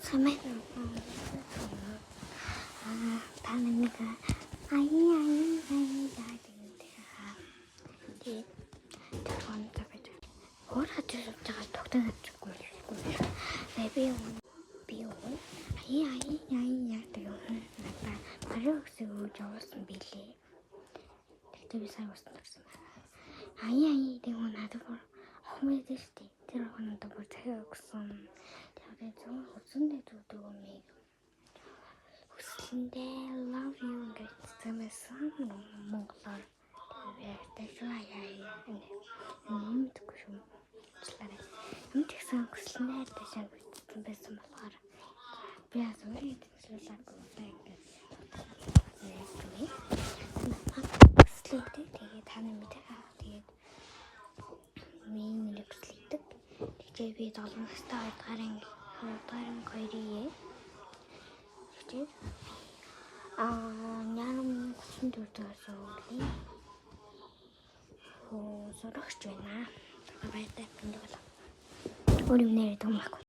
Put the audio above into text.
Самай та намайг телефон тавьж өөр хажуу сууж байгаа тогтсон авчихгүй би барыг өсөг өгж явуулсан билээ. Тэгтээ би сайн уусан гэсэн. Тэг надад хомээд штий. Тэр хоноод бүр захиа өгсөн. Тэгээд зөв хүсэндээ зүгдэг юм. Хүслэндээ love you гэж зэмсэн монголоор. Тэгээд мэдгүй шүү. Юм тэгсэн хүслэндээ ташаа гэсэн байсан болохоор би асууж хэлүүлээгүй ингээд. Тэгээд таны мэдээ тэгээд миний хүслэдэг. Тэгээд би 7 настай гарын 2-ие. Тэгээд ням 34 дээрээс өглөө сурагч байна. Баяртай бинд бол өөр юм нэр дэмэхгүй.